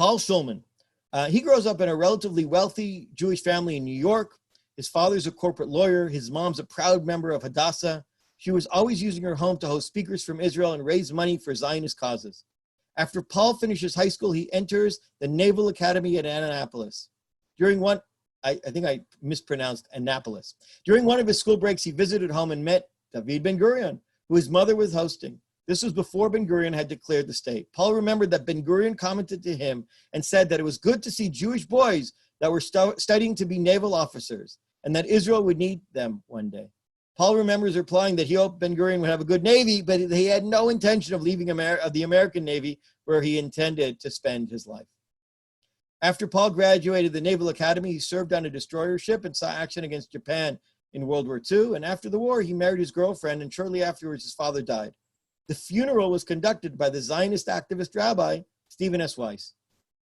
Paul Shulman. He grows up in a relatively wealthy Jewish family in New York. His father's a corporate lawyer. His mom's a proud member of Hadassah. She was always using her home to host speakers from Israel and raise money for Zionist causes. After Paul finishes high school, he enters the Naval Academy at Annapolis. I think I mispronounced Annapolis. During one of his school breaks, he visited home and met David Ben-Gurion, who his mother was hosting. This was before Ben-Gurion had declared the state. Paul remembered that Ben-Gurion commented to him and said that it was good to see Jewish boys that were studying to be naval officers and that Israel would need them one day. Paul remembers replying that he hoped Ben-Gurion would have a good Navy, but he had no intention of leaving the American Navy, where he intended to spend his life. After Paul graduated the Naval Academy, he served on a destroyer ship and saw action against Japan in World War II. And after the war, he married his girlfriend, and shortly afterwards, his father died. The funeral was conducted by the Zionist activist rabbi, Stephen S. Weiss.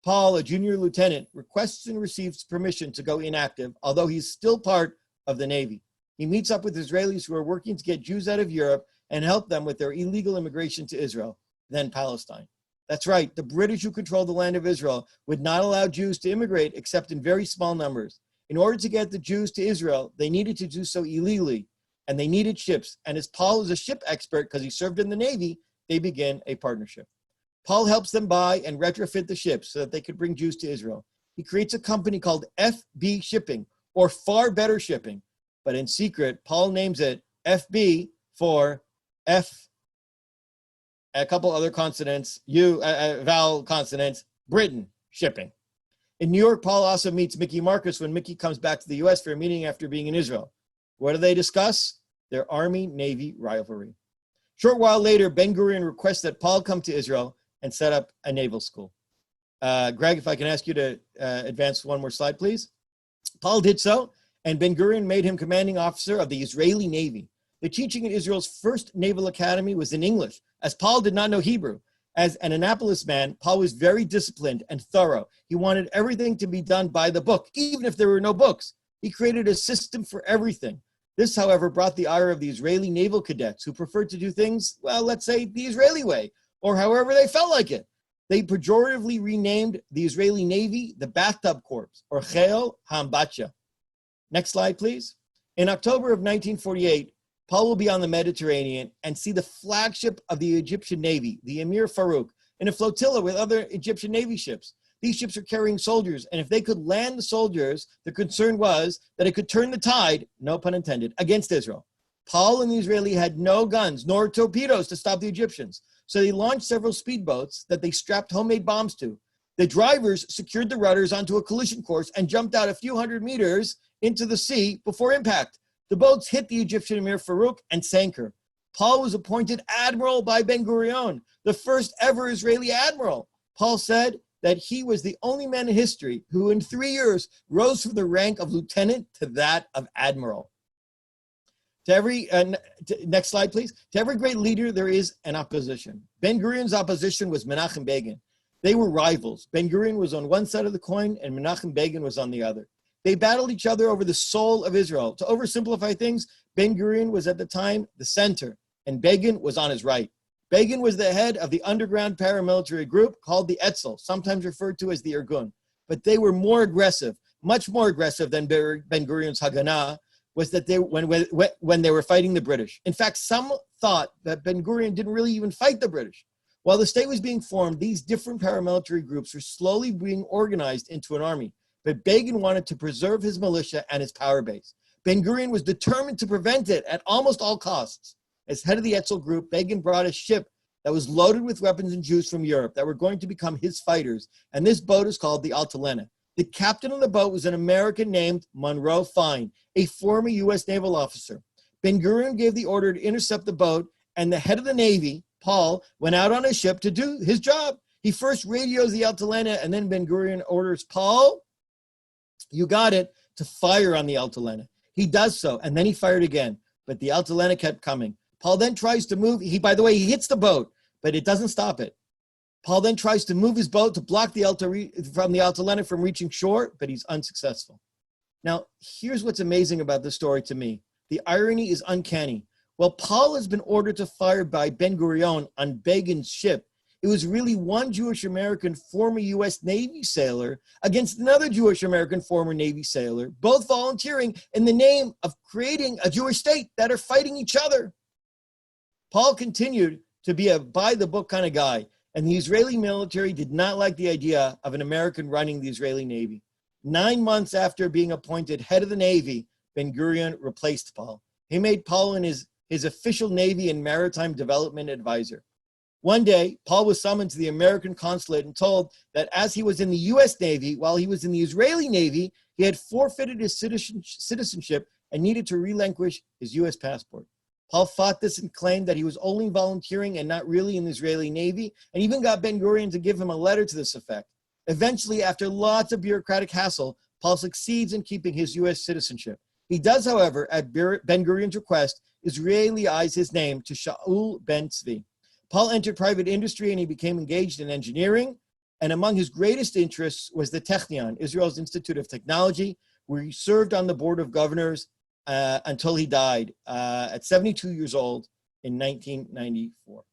Paul, a junior lieutenant, requests and receives permission to go inactive, although he's still part of the Navy. He meets up with Israelis who are working to get Jews out of Europe and help them with their illegal immigration to Israel, then Palestine. That's right, the British, who controlled the land of Israel, would not allow Jews to immigrate except in very small numbers. In order to get the Jews to Israel, they needed to do so illegally, and they needed ships. And as Paul is a ship expert because he served in the Navy, they begin a partnership. Paul helps them buy and retrofit the ships so that they could bring Jews to Israel. He creates a company called FB Shipping, or Far Better Shipping. But in secret, Paul names it FB for F, a couple other consonants, vowel consonants, Britain Shipping. In New York, Paul also meets Mickey Marcus when Mickey comes back to the U.S. for a meeting after being in Israel. What do they discuss? Their Army-Navy rivalry. Short while later, Ben-Gurion requests that Paul come to Israel and set up a naval school. Greg, if I can ask you to advance one more slide, please. Paul did so, and Ben-Gurion made him commanding officer of the Israeli Navy. The teaching at Israel's first naval academy was in English, as Paul did not know Hebrew. As an Annapolis man, Paul was very disciplined and thorough. He wanted everything to be done by the book, even if there were no books. He created a system for everything. This, however, brought the ire of the Israeli naval cadets, who preferred to do things, well, let's say the Israeli way, or however they felt like it. They pejoratively renamed the Israeli Navy the Bathtub Corps, or Cheil HaAmbacha. Next slide, please. In October of 1948, Paul will be on the Mediterranean and see the flagship of the Egyptian Navy, the Emir Farouk, in a flotilla with other Egyptian Navy ships. These ships are carrying soldiers, and if they could land the soldiers, the concern was that it could turn the tide, no pun intended, against Israel. Paul and the Israeli had no guns nor torpedoes to stop the Egyptians, so they launched several speedboats that they strapped homemade bombs to. The drivers secured the rudders onto a collision course and jumped out a few hundred meters into the sea before impact. The boats hit the Egyptian Emir Farouk and sank her. Paul was appointed admiral by Ben-Gurion, the first ever Israeli admiral. Paul said that he was the only man in history who in 3 years rose from the rank of lieutenant to that of admiral. To every, next slide, please. To every great leader, there is an opposition. Ben-Gurion's opposition was Menachem Begin. They were rivals. Ben-Gurion was on one side of the coin and Menachem Begin was on the other. They battled each other over the soul of Israel. To oversimplify things, Ben-Gurion was at the time the center, and Begin was on his right. Begin was the head of the underground paramilitary group called the Etzel, sometimes referred to as the Irgun. But they were more aggressive, much more aggressive than Ben-Gurion's Haganah, was that when they were fighting the British. In fact, some thought that Ben-Gurion didn't really even fight the British. While the state was being formed, these different paramilitary groups were slowly being organized into an army. But Begin wanted to preserve his militia and his power base. Ben-Gurion was determined to prevent it at almost all costs. As head of the Etzel group, Begin brought a ship that was loaded with weapons and Jews from Europe that were going to become his fighters, and this boat is called the Altalena. The captain of the boat was an American named Monroe Fine, a former U.S. naval officer. Ben-Gurion gave the order to intercept the boat, and the head of the Navy, Paul, went out on a ship to do his job. He first radios the Altalena, and then Ben-Gurion orders Paul, you got it, to fire on the Altalena. He does so, and then he fired again, but the Altalena kept coming. Paul then tries to move. By the way, he hits the boat, but it doesn't stop it. Paul then tries to move his boat to block the Altalena from reaching shore, but he's unsuccessful. Now, here's what's amazing about this story to me. The irony is uncanny. While Paul has been ordered to fire by Ben-Gurion on Begin's ship, It was really one Jewish American former U.S. Navy sailor against another Jewish American former Navy sailor, both volunteering in the name of creating a Jewish state that are fighting each other. Paul continued to be a by-the-book kind of guy, and the Israeli military did not like the idea of an American running the Israeli Navy. 9 months after being appointed head of the Navy, Ben-Gurion replaced Paul. He made Paul his official Navy and maritime development advisor. One day, Paul was summoned to the American consulate and told that as he was in the U.S. Navy, while he was in the Israeli Navy, he had forfeited his citizenship and needed to relinquish his U.S. passport. Paul fought this and claimed that he was only volunteering and not really in the Israeli Navy, and even got Ben-Gurion to give him a letter to this effect. Eventually, after lots of bureaucratic hassle, Paul succeeds in keeping his U.S. citizenship. He does, however, at Ben-Gurion's request, Israelize his name to Shaul ben Tzvi. Paul entered private industry and he became engaged in engineering. And among his greatest interests was the Technion, Israel's Institute of Technology, where he served on the board of governors until he died at 72 years old in 1994.